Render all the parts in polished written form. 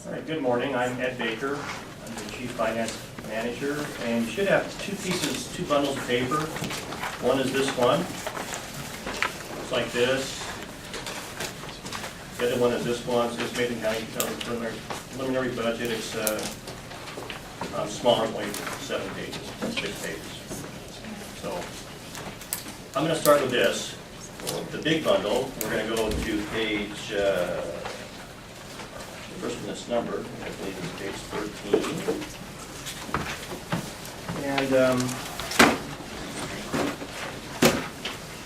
All right, good morning. I'm Ed Baker. I'm the Chief Finance Manager, and you should have two bundles of paper. One is this one. Looks like this. The other one is this one. So it's Mason County 2000 preliminary budget. It's smaller, only 7 pages, 6 pages. So I'm going to start with this, the big bundle. We're going to go to page. First one that's numbered, I believe it's page 13. And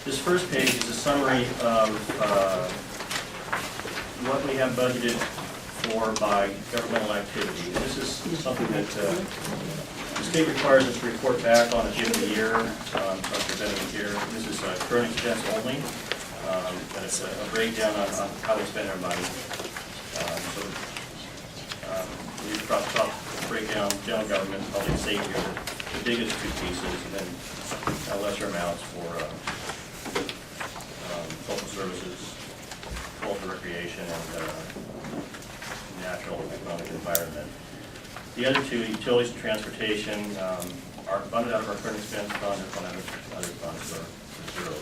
this first page is a summary of what we have budgeted for by governmental activity. And this is something that the state requires us to report back on at the end of the year, here. This is current expense only, but it's a breakdown on how we spend our money. We top breakdown general government, public safety are the biggest two pieces, and then lesser amounts for social services, cultural recreation, and natural economic environment. The other two, utilities and transportation, are funded out of our current expense fund or funded out of other funds or zero.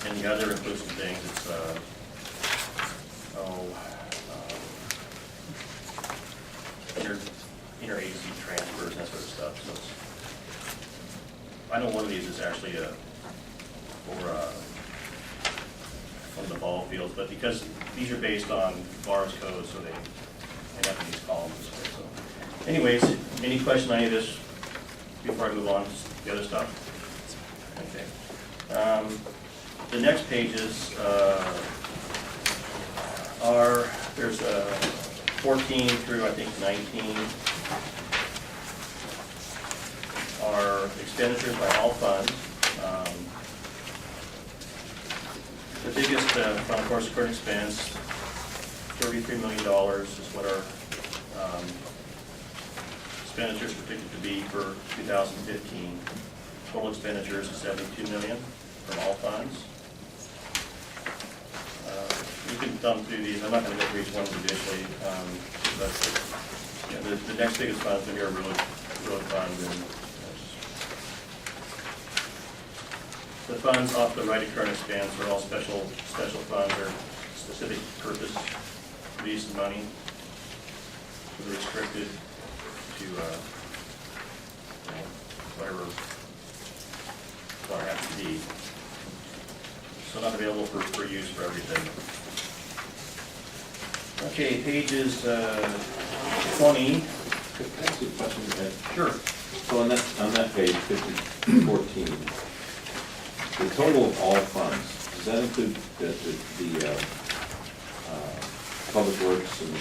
And the other includes some things. It's interagency transfers and that sort of stuff. So I know one of these is actually for one of the ball fields, but because these are based on VARS code, so they have these columns. So, anyways, any question on any of this before I move on to the other stuff? Okay. The next pages there's 14 through I think 19 are expenditures by all funds. The biggest fund, of course, current expense, $33 million is what our expenditures are predicted to be for 2015. Total expenditures is $72 million from all funds. You can thumb through these. I'm not going to go through each one individually, but the next biggest fund is going to be our road fund. And the funds off the right of current expense are all special funds or specific purpose release of money. So they're restricted to whatever it has to be. So not available for use for everything. Okay, pages 20. Could I ask you a question, Ed? Sure. So on that page, 14, the total of all funds, does that include the public works and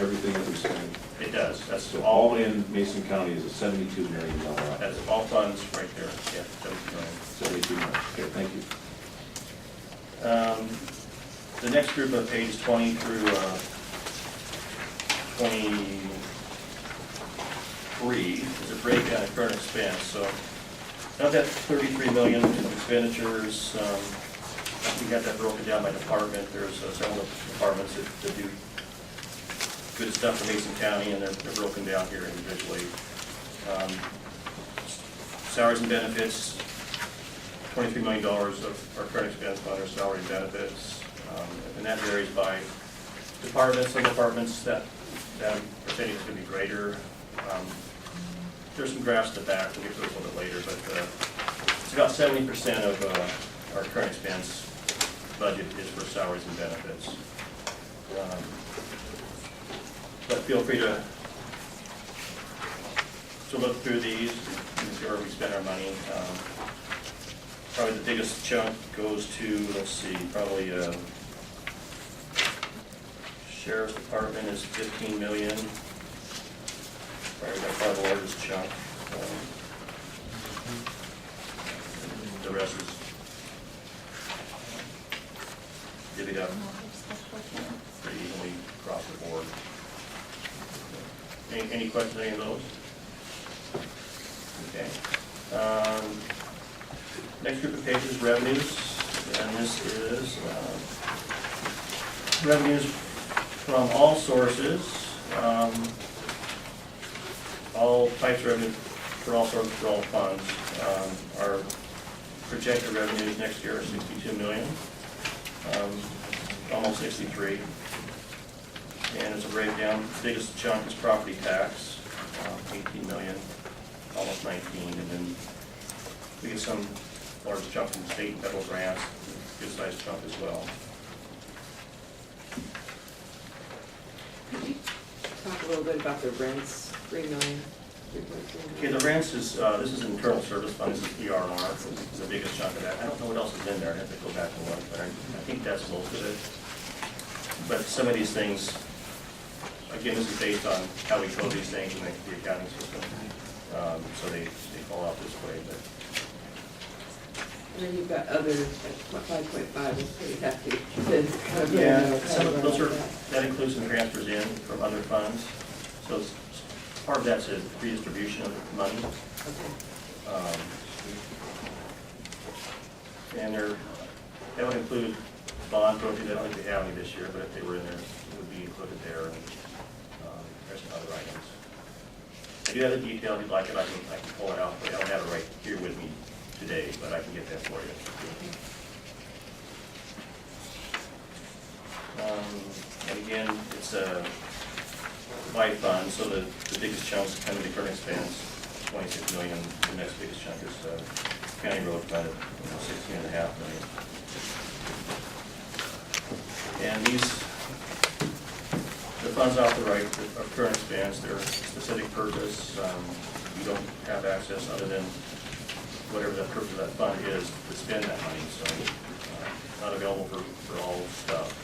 everything that we spend? It does. That's So all. all in Mason County is a $72 million. That's all funds right there. Yeah, 72 million. $72 million. Okay, thank you. The next group of pages 20 through 23 is a breakdown of current expense. So of that $33 million of expenditures, we have that broken down by department. There's several departments that do good stuff for Mason County, and they're broken down here individually. Salaries and benefits, $23 million of our current expense fund are salary and benefits, and that varies by departments. Some departments that percentage is going to be greater. There's some graphs at the back. We'll get to those a little bit later, but it's about 70% of our current expense budget is for salaries and benefits. But feel free to look through these and see where we spend our money. Probably the biggest chunk goes to, let's see, probably Sheriff's Department is $15 million. Probably by far the largest chunk. The rest is divvied up pretty evenly across the board. Any questions on any of those? Okay. Next group of pages, revenues, and this is revenues from all sources. All types of revenue for all sorts, for all funds. Our projected revenues next year are 62 million, almost 63. And as a breakdown, the biggest chunk is property tax, 18 million, almost 19. And then we get some large chunk from state and federal grants, good sized chunk as well. Could you talk a little bit about the rents, 3 million? 3.3 Okay, the rents is, this is internal service fund, this is ER&R, the biggest chunk of that. I don't know what else is in there, I have to go back and look, but I think that's most of it. But some of these things, again, this is based on how we code these things and the accounting system. So they fall out this way, but. And then you've got other, like 5.5 is pretty hefty. Yeah, some of those are, that includes some transfers in from other funds. So part of that's a redistribution of money. Okay. And that would include bond proceeds. I don't think we have any this year, but if they were in there, it would be included there. And there's some other items. I do have the detail. If you'd like it, I can pull it out. But I don't have it right here with me today, but I can get that for you. And again, it's a by fund, so the biggest chunk is kind of the current expense, 26 million. The next biggest chunk is county road fund at 16.5 million. And the funds off the right are current expense. They're specific purpose. You don't have access other than whatever the purpose of that fund is to spend that money. So not available for all stuff.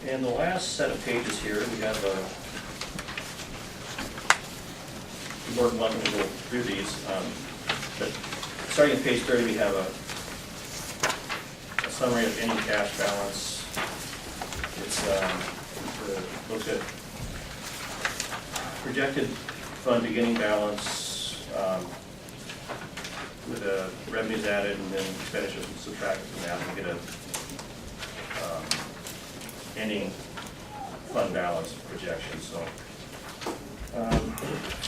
And the last set of pages here, we have the board welcome to go through these. But starting at page 30, we have a summary of any cash balance. It's looks at projected fund beginning balance with the revenues added and then expenditures subtracted from that, and we get a ending fund balance projection. So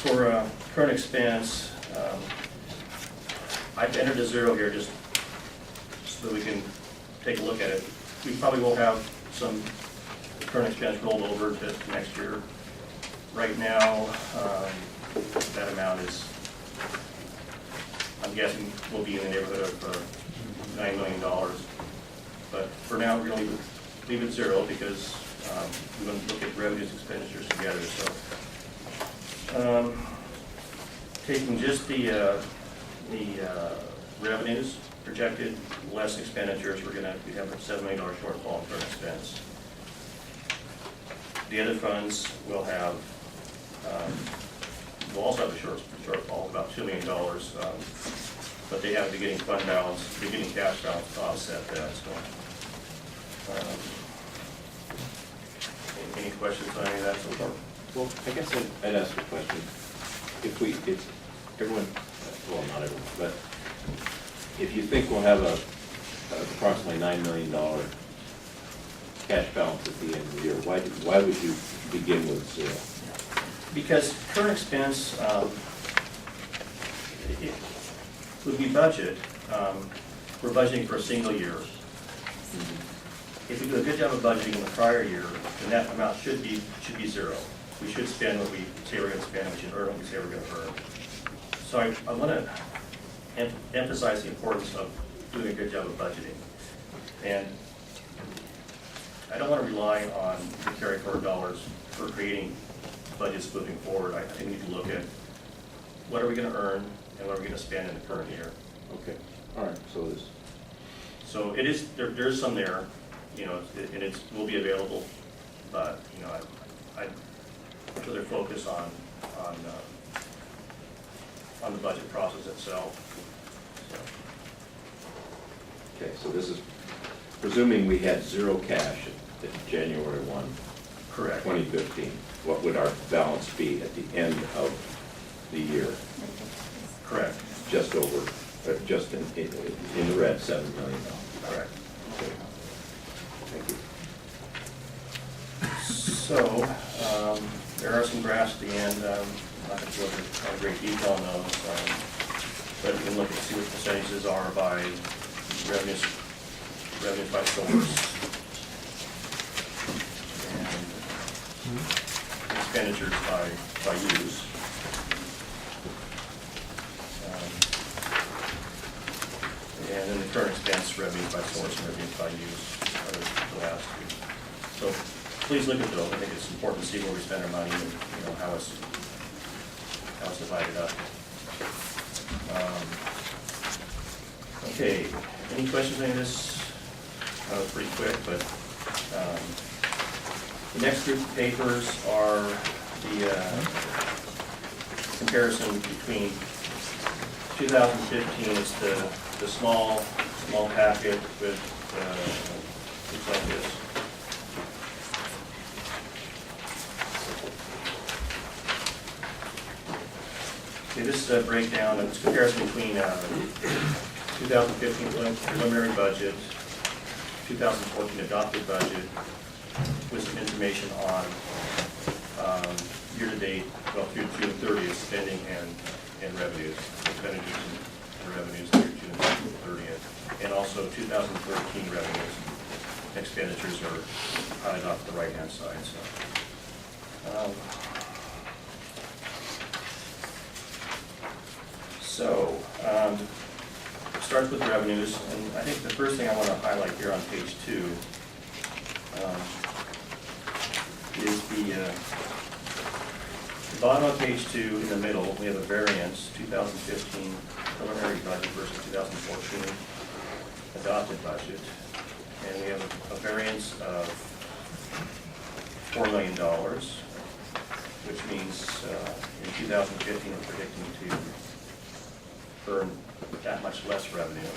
for current expense, I've entered a zero here just so that we can take a look at it. We probably will have some current expense rolled over to next year. Right now, that amount is, I'm guessing, will be in the neighborhood of $9 million. But for now, we're going to leave it zero because we're going to look at revenues and expenditures together. So, taking just the revenues projected less expenditures, we have a $7 million shortfall in current expense. The other funds will have, will also have a shortfall, about $2 million, but they have a beginning fund balance, beginning cash balance to offset that. So, any questions on any of that so far? Well, I guess I'd ask a question. If everyone, well, not everyone, but if you think we'll have approximately $9 million cash balance at the end of the year, why would you begin with zero? Because current expense it would be budget. We're budgeting for a single year. If we do a good job of budgeting in the prior year, then that amount should be zero. We should spend what we say we're going to spend, we should earn what we say we're going to earn. So I want to emphasize the importance of doing a good job of budgeting. And I don't want to rely on the carry forward dollars for creating budgets moving forward. I think we need to look at what are we going to earn and what are we going to spend in the current year. Okay, all right, So it is, there's some there, you know, and it will be available, but, you know, I'd rather focus on the budget process itself. okay, so this is presuming we had zero cash at January 1, Correct. 2015. What would our balance be at the end of the year? Correct. Just over, just in the red, $7 million. Correct. Okay. Thank you. So, there are some graphs at the end. I'm not going to go into great detail on those, but you can look and see what percentages are by revenues by source, and expenditures by use. And then the current expense, revenues by source, and revenues by use are the last two. So please look at those. I think it's important to see where we spend our money and how it's divided up. Okay, any questions on this? That was pretty quick, but the next group of papers are the comparison between 2015. It's the small packet with looks like this. Okay, this is a breakdown of this comparison between 2015 preliminary budget, 2014 adopted budget, with some information on year-to-date, well, through June 30th, spending and revenues, expenditures and revenues through June 30th, and also 2013 revenues. Expenditures are highlighted off the right-hand side. Starts with revenues, and I think the first thing I want to highlight here on page 2 is the bottom of page 2 in the middle. We have a variance, 2015 preliminary budget versus 2014 adopted budget, and we have a variance of $4 million, which means in 2015 we're predicting to earn that much less revenue.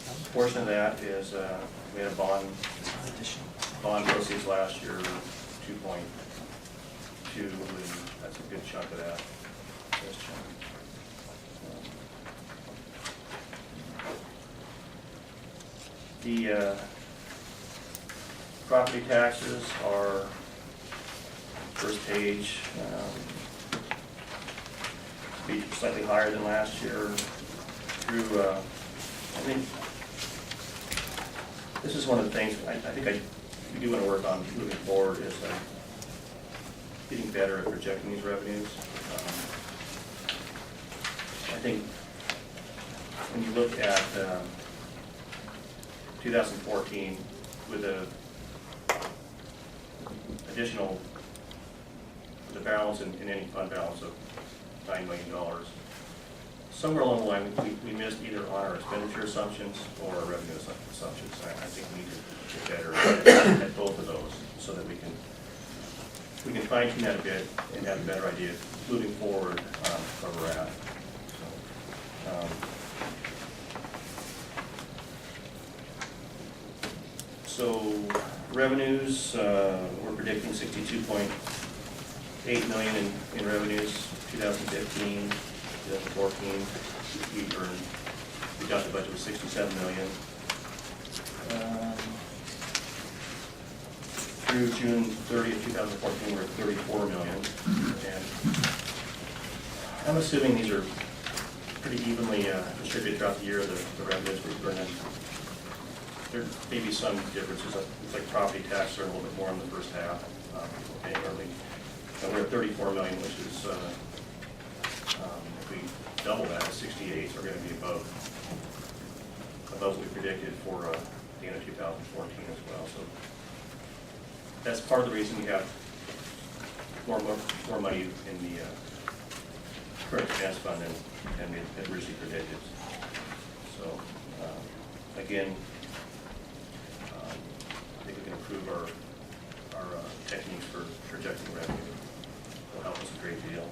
A portion of that is we had a bond proceeds last year, 2.2, and that's a good chunk of that. This chunk. The property taxes are first page. Be slightly higher than last year. Through, I think this is one of the things we do want to work on moving forward is getting better at projecting these revenues. I think when you look at 2014 with the additional the balance in any fund balance of $9 million. Somewhere along the line, we missed either on our expenditure assumptions or our revenue assumptions. I think we need to get better at both of those so that we can fine tune that a bit and have a better idea moving forward where we're at. So revenues, we're predicting $62.8 million in revenues. 2015, 2014, we got the budget was $67 million. Through June 30th, 2014, we're at $34 million. And I'm assuming these are pretty evenly distributed throughout the year, the revenues we bring in. There may be some differences. It's like property tax are a little bit more in the first half, people paying early. And we're at $34 million, which is if we double that at 68, so we're going to be above what we predicted for the end of 2014 as well. So that's part of the reason we have more money in the current expense fund than we had originally predicted. So again, I think we can improve our techniques for projecting revenue. Will help us a great deal.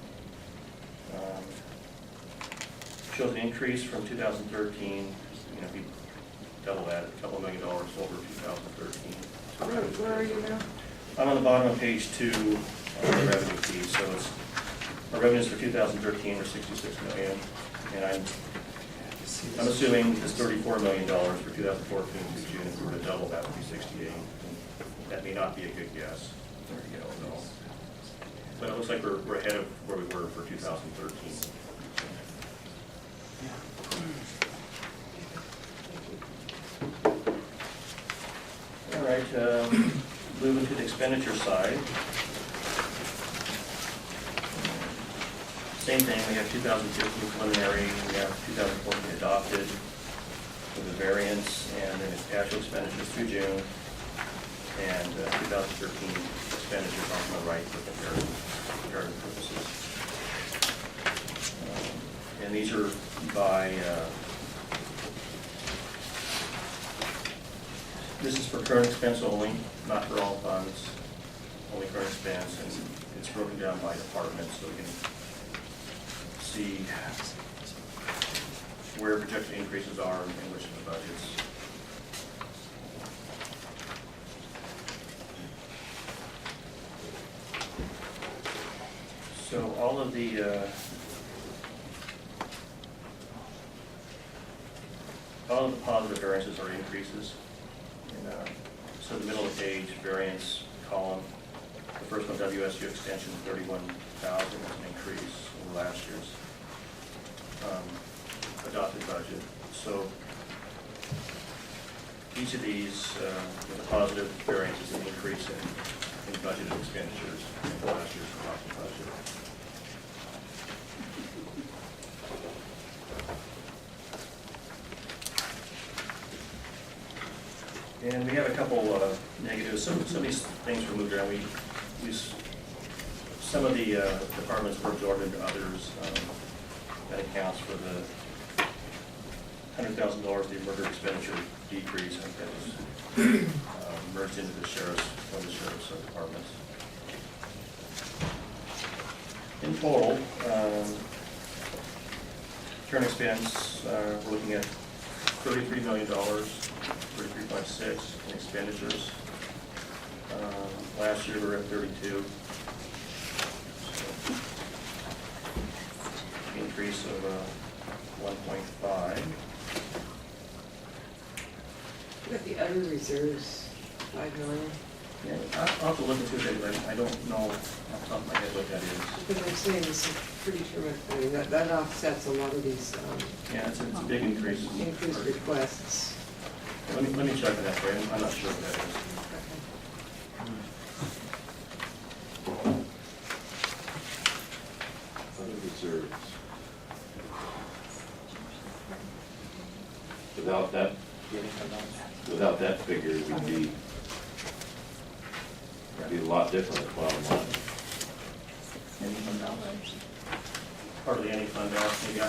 Shows an increase from 2013. If we double that, a couple $1 million over 2013. So Where are you now? I'm on the bottom of page 2 on the revenue piece. So it's our revenues for 2013 were $66 million, and I'm assuming this $34 million for 2014 through June. If we were to double that, would be 68. And that may not be a good guess. You don't know. But it looks like we're ahead of where we were for 2013. All right, moving to the expenditure side. Same thing, we have 2015 preliminary, we have 2014 adopted with the variance and then actual expenditures through June, and 2013 expenditures on the right for comparative purposes. And these are by, this is for current expense only, not for all funds, only current expense, and it's broken down by department so we can see where projected increases are in which of the budgets. So all of the positive variances are increases. So the middle of the page, variance column, the first one, WSU extension, 31,000, is an increase over last year's adopted budget. So each of these, with a positive variance, is an increase in budgeted expenditures in last year's adopted budget. And we have a couple negatives. Some of these things were moved around. Some of the departments were absorbed into others. That accounts for the $100,000 the murder expenditure decrease. I think that was merged into the sheriff's, one of the sheriff's departments. In total, current expense, we're looking at $33 million. 33.6 in expenditures. Last year we were at 32. So, increase of 1.5. You got the other reserves, 5 million. Yeah, I'll have to look into it, but I don't know off the top of my head what that is. Because I'm saying this is pretty tremendous. I mean, that offsets a lot of these Yeah, it's a big increase. increased requests. Let me check on that for you. I'm not sure what that is. Other reserves. Without that figure, we'd be a lot different at bottom line. Any fund balance? Hardly any fund balance. Maybe I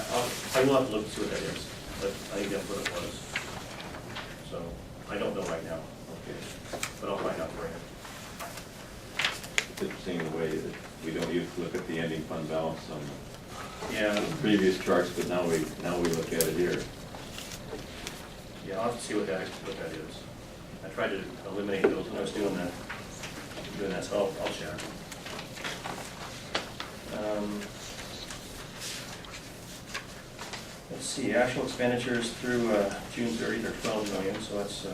will have to look and see what that is, but I think that's what it was. So I don't know right now. Okay, but I'll find out for you. It's interesting the way that we don't used to look at the ending fund balance on Yeah, the previous charts, but now we look at it here. yeah, I'll have to see what that is. I tried to eliminate those when I was doing that, so I'll check. Let's see, actual expenditures through June 30th are 12 million, so that's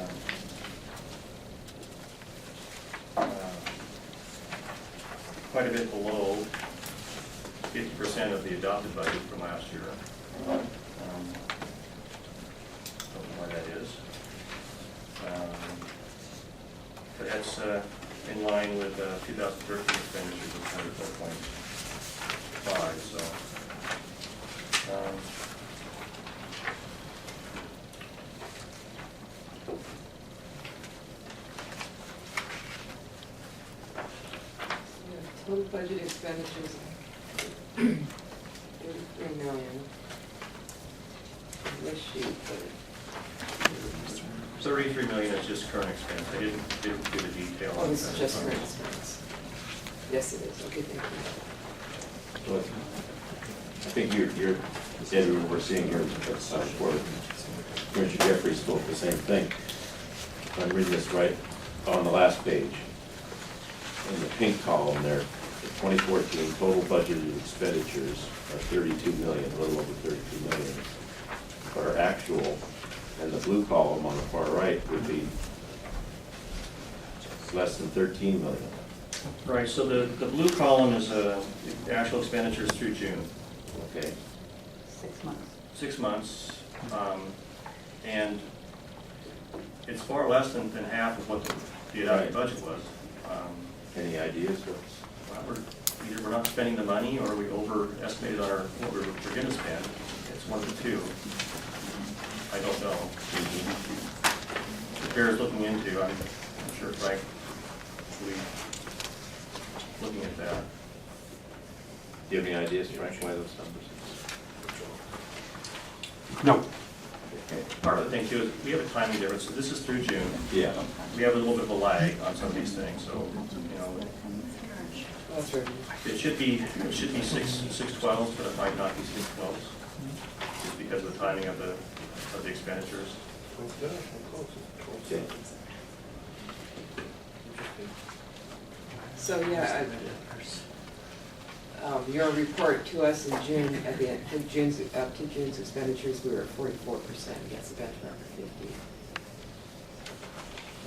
quite a bit below 50% of the adopted budget from last year. Don't know why that is. But that's in line with 2013 expenditures of 104.5, so. Total budget expenditures, 33 million. This sheet, but 33 million is just current expense. I didn't do the detail. oh, this is just for expense. Yes, it is. Okay, thank you. So I think you're, Edward, we're seeing here where Commissioner Jeffrey spoke the same thing. If I'm reading this right, on the last page, in the pink column there, the 2014 total budgeted expenditures are 32 million, a little over 32 million. But our actual, and the blue column on the far right would be less than 13 million. Right, so the blue column is the actual expenditures through June, Okay, 6 months. 6 months. And it's far less than half of what the adopted Right. budget was. any ideas? What's- Either we're not spending the money, or we overestimated what we're gonna spend. It's one of the two. I don't know. It bears looking into. I'm sure Frank will be looking at that. Do you have any ideas, Frank, why those numbers? No. Okay. Part of the thing too is we have a timing difference. So this is through June. Yeah, We have a little bit of a lag on some of these things, so, That's right. it should be 6/12, but it might not be 6/12, just because of the timing of the expenditures. okay. So, yeah, your report to us in June, at the end, up to June's expenditures, we were at 44% against the benchmark of 50.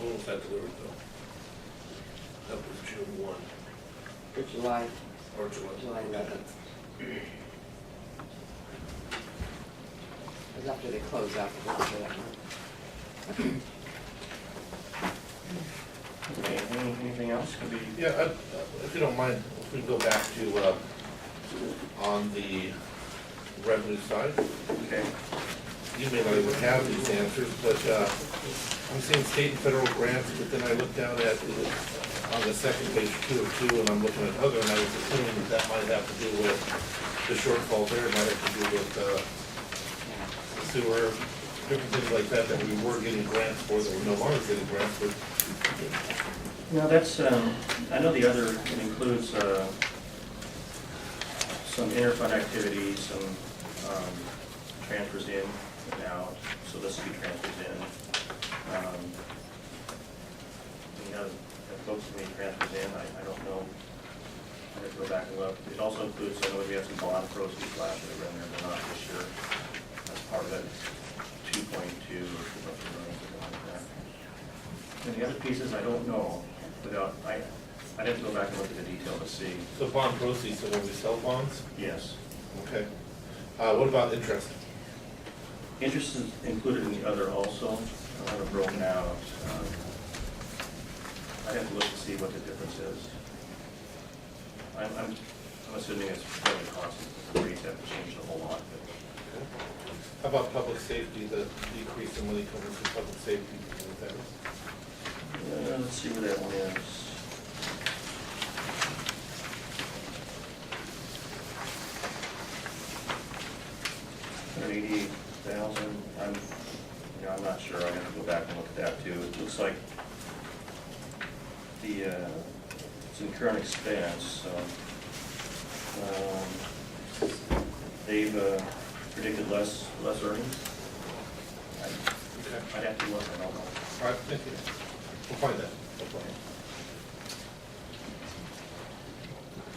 When was that delivered though? That was June 1 For July, or July. July 11th. It was after they closed out the work for that month. Okay, anything else could be? Yeah, if you don't mind, if we go back to, on the revenue side, Okay. you may not even have these answers, but I'm seeing state and federal grants, but then I looked down at, on the second page, 2 of 2, and I'm looking at other, and I was assuming that might have to do with the shortfall there, it might have to do with sewer, different things like that, that we were getting grants for, that we're no longer getting grants for. No, that's, I know the other, it includes some interfund activities, some transfers in and out, so this will be transfers in. You know, if folks made transfers in, I don't know. I have to go back and look. It also includes, I know we had some bond proceeds last year, that were in there, but not this year. That's part of it, 2.2 or something like that. And the other pieces, I don't know, without, I'd have to go back and look at the detail to see. So bond proceeds, so when we sell bonds, Yes. okay. What about interest? Interest is included in the other also. I have it broken out. I'd have to look to see what the difference is. I'm assuming it's fairly constant. The rates haven't changed a whole lot, but Okay. How about public safety, the decrease in money coming from public safety? What that is? let's see where that one is. $188,000. I'm not sure. I have to go back and look at that too. It looks like it's in current expense, so they've predicted less earnings. Okay. I'd have to look. I don't know. All right, thank you. We'll find that. No problem.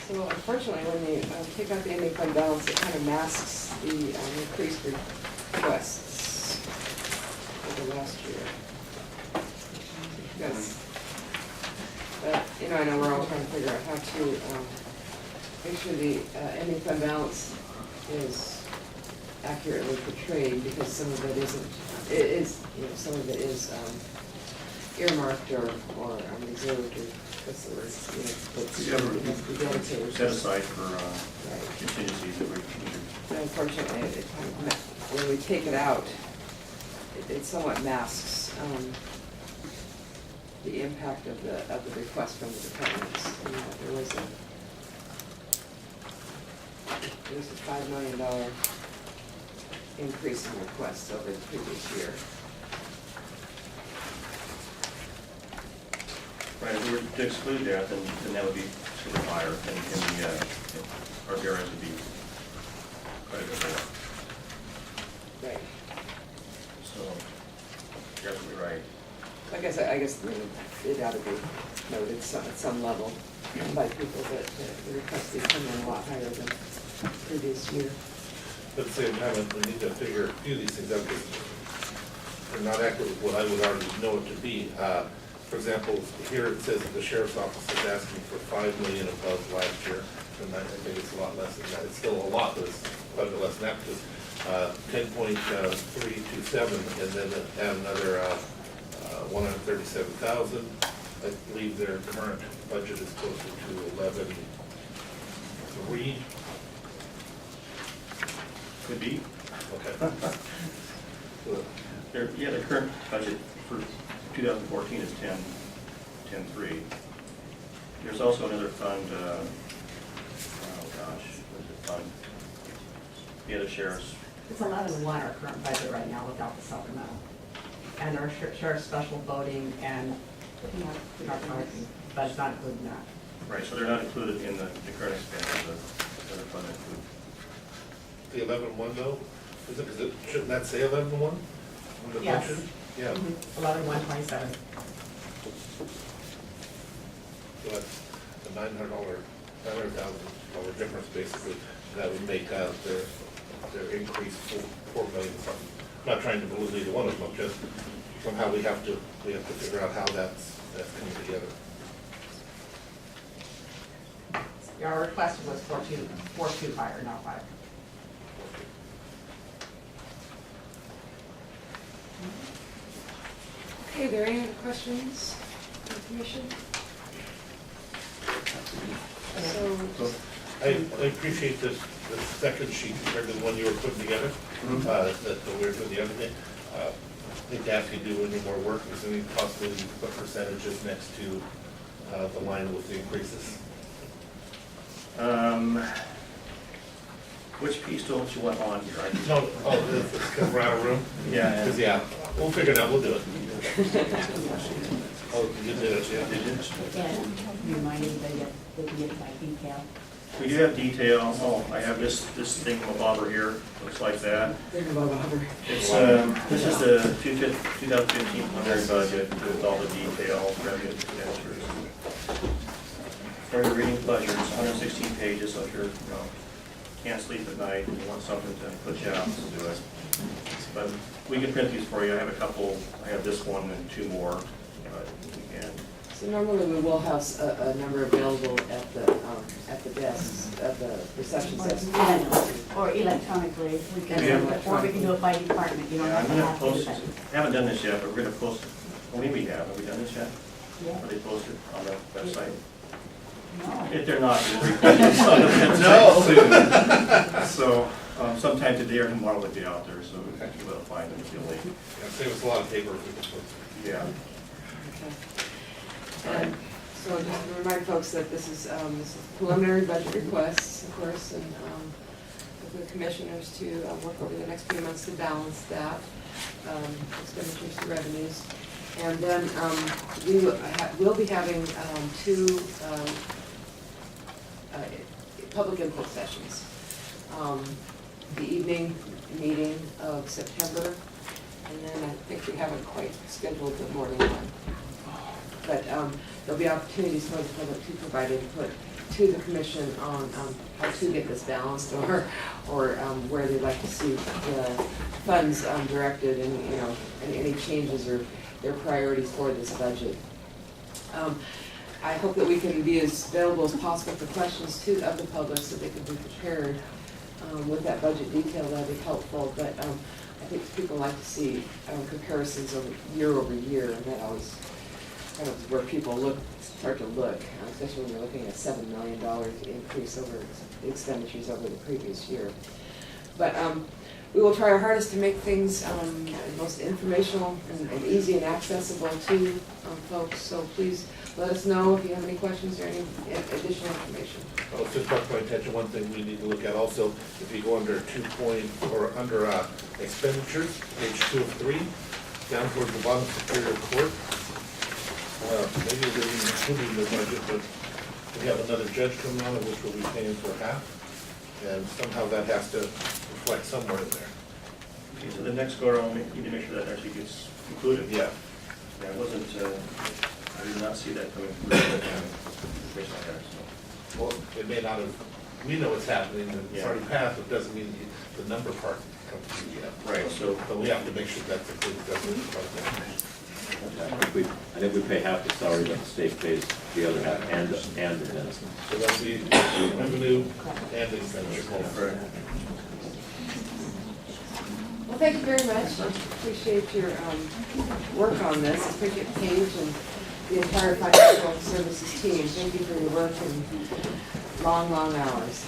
So unfortunately, when you take out the ending fund balance, it kind of masks the increased requests over last year. Because, I know we're all trying to figure out how to make sure the ending fund balance is accurately portrayed, because some of it isn't, some of it is earmarked or reserved, or what's the word, Yeah, it has to be dedicated. Set aside for Right. contingencies that we And unfortunately, it kind of, when we take it out, it somewhat masks the impact of the request from the departments. There was a $5 million increase in requests over the previous year. Right, if we were to exclude that, then that would be sort of higher, and our DRS would be quite a bit more. Right. So, you're absolutely right. I guess it ought to be noted at some level by people that the request did come in a lot higher than previous year. But at the same time, we need to figure a few of these things out, because they're not accurate with what I would already know it to be. For example, here it says that the sheriff's office is asking for 5 million above last year, and I think it's a lot less than that. It's still a lot, but it's quite a bit less than that, because 10.327, and then add another 137,000. I believe their current budget is closer to 11.3. Could be. Okay. The current budget for 2014 is 10.3. There's also another fund, oh gosh, what is the fund? The other sheriff's. It's 11.1 our current budget right now without the supplemental. And our sheriff's special voting and narcotics, but it's not including that. Right, so they're not included in the current expenses of the other fund include. The 11.1 though, shouldn't that say 11.1 on the Yes. budget? Yeah. 11.127. So that's a $900,000 difference basically. That would make their increase 4 million something. I'm not trying to balloon either one of them, just somehow we have to figure out how that's coming together. Our request was 4.2 higher, not 5. Okay, are there any other questions from the commission? So, I appreciate this second sheet compared to the one you were putting together, that we were doing the other day. I think to ask you to do any more work, is there any possibility you could put percentages next to the line with the increases? Which piece don't you want on here? No, it's because we're out of room? Yeah. Because, yeah, we'll figure it out, we'll do it. Oh, you did it, yeah. Did you? And reminding that they can get my detail. We do have detail. Oh, I have this thing from Bobber here. Looks like that. they're above 100. It's this is the 2015 preliminary budget with all the detail, revenue expenditures. For your reading pleasure, it's 116 pages. So if you're can't sleep at night and you want something to put you out, to do it. But we can print these for you. I have a couple. I have this one and 2 more. But we can. So normally we will have a number available at the desks, at the reception desk. Or electronically, we can, Yeah. or we can do it by department, you don't Yeah, I'm have to gonna have post. everybody. I haven't done this yet, but we're gonna post it. Well, maybe we have. Have we done this yet? Yeah. Are they posted on the website? No. If they're not, we'll repost it on the website soon. So sometime today or tomorrow they'll be out there, so we'll find them if you're late. Yeah, save us a lot of paper if we can put. Yeah. And so just to remind folks that this is preliminary budget requests, of course, and for the commissioners to work over the next few months to balance that, expenditures to revenues. And then we'll be having 2 public input sessions. The evening meeting of September, and then I think we haven't quite scheduled the morning one. But there'll be opportunities for the public to provide input to the commission on how to get this balanced, or where they'd like to see the funds directed, and and any changes or their priorities for this budget. I hope that we can be as available as possible for questions of the public, so they can be prepared with that budget detail. That'd be helpful. But I think people like to see comparisons over year, and that always kind of where people start to look, especially when you're looking at $7 million increase over expenditures over the previous year. But we will try our hardest to make things most informational and easy and accessible to folks. So please let us know if you have any questions or any additional information. Oh, just brought to my attention, one thing we need to look at also, if you go under under expenditures, page 2 of 3, down towards the bottom, Superior Court. Maybe they didn't include it in the budget, but we have another judge coming on, which we'll be paying for half, and somehow that has to reflect somewhere in there. Okay, so the next go around, we need to make sure that actually gets included. Yeah. Yeah, it wasn't. I did not see that coming through. Based on that, so. Well, it may not have, we know it's happening, and it's Yeah. already passed, it doesn't mean the number part comes through yet. Right, so But we have to make sure that's included, doesn't it? I think we pay half the salary, but the state pays the other half and the benefits. So that's the revenue and expenditure. Well, thank you very much. Appreciate your work on this. Appreciate Paige and the entire financial services team. Thank you for your work and long, long hours.